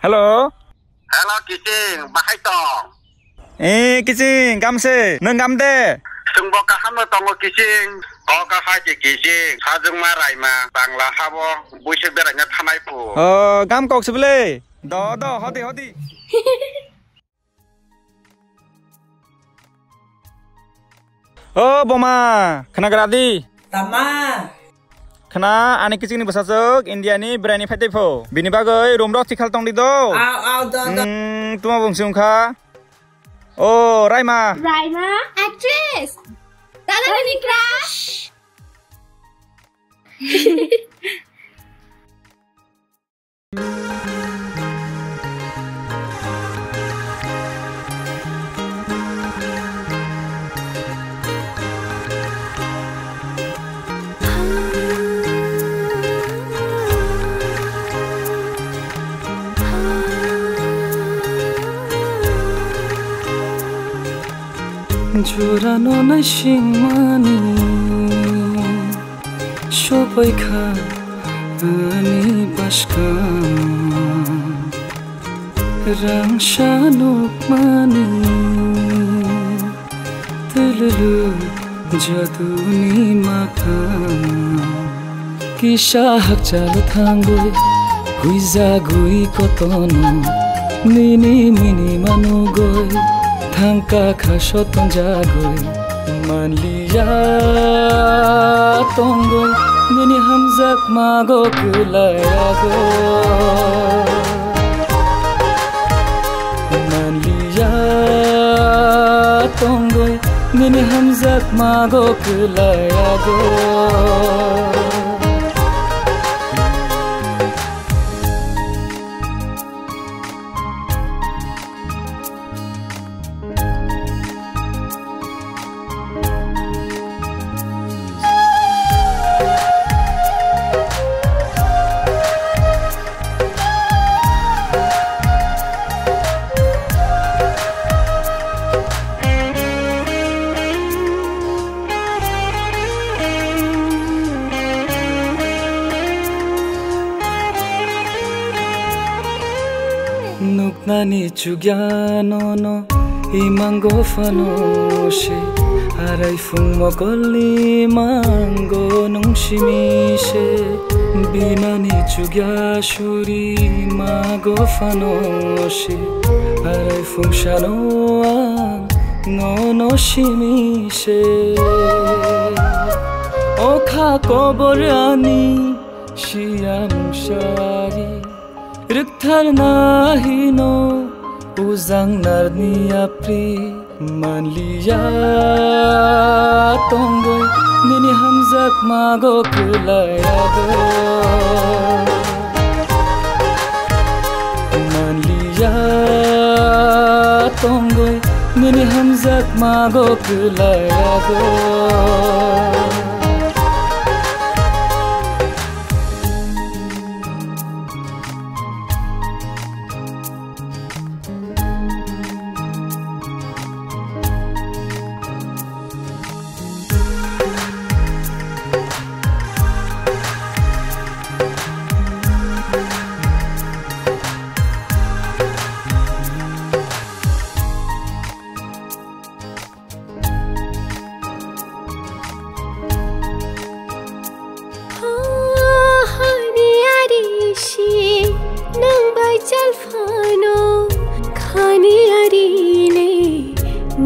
Hello. Hello Kising, bahai tong. Kising, kamse, neng kamde. Sungbo ka hamno tongo Kising. Ko ka haji Kising, hajung marai ma bangla habo buisek beranya thamai pu. Kam kok sebele. Do, hodi. Boma, kena geradi. Tama. Kena ane Kising ni besasuk India ni berani fete po. Bini bagai romro tikal tong di do. Do. Tuma bungsung kha. Raima. Actress. Dada ni crush. জোরানো নাই সিংমানি সবাই খানি বাসকাম রাংসানুক মানি তেলু জাদুনি মাখাম কিসা হাক চালু থাঙ্গুই হুইজাগুই কতনো নিনি mini মানু গই Thangka khasotong jagoy manliya tonggoy nini hamzak mago kulayago manliya tonggoy nini hamzak mago kulayago Nuknani chugyano no imango fanoshe aray fung mogoli mango nung shimishe binani chugya shuri mago fanoshe aray fung shanoan ngono shimishe okha koborani shiyam shari Rikthar nahi no uzang narni apri manliya tonggoy nini hamzak mago kulayago manliya tonggoy nini hamzak mago kulayago Jalfano khani arile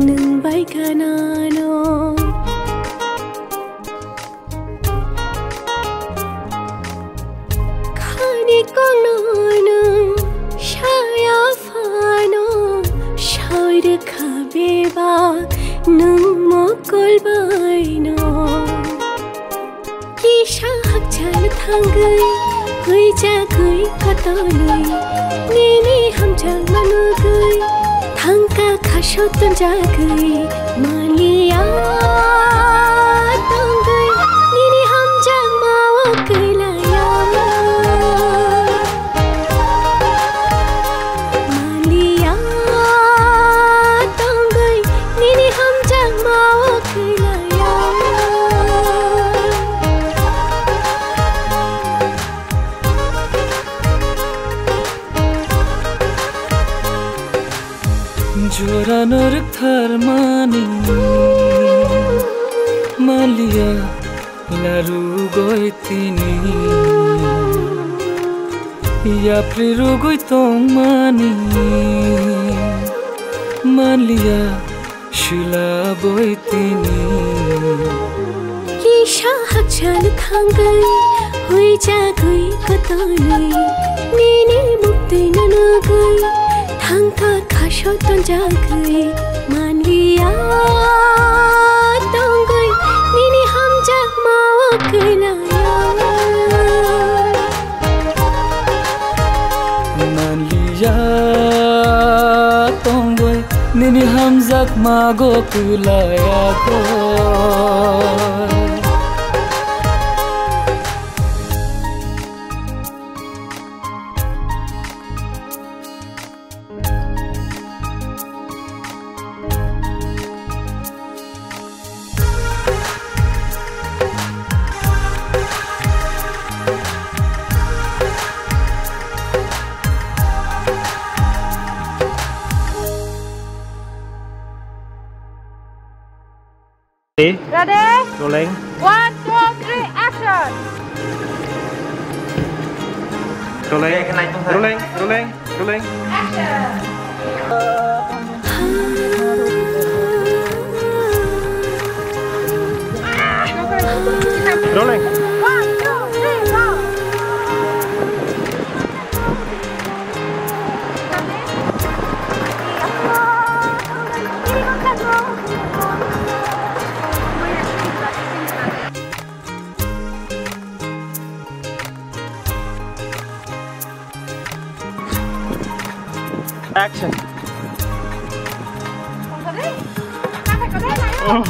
nung bai kanano khani konono shaya fano shair khabeba nung mokol baino kisha hak chal thangai hui jagai katanoi nini hamjang manugai thangka khasotong jagai maliya tonggai nini hamjang mawa kailaya maliya tonggai nini hamjang mawa kailaya Malia laru goi tini Ya priru goi tomani Malia shula boi tini Kisha hachal thangai hui jagoi katani Nini mukti nanagai thangka khasho ton jagai Malia tongai nini ham jag mawa kelaya Malia tongai nini ham jak mago kelaya go Ready? Rolling. 1, 2, 3, action! Rolling. Rolling. 1, 2, 3, go! Action. Oh.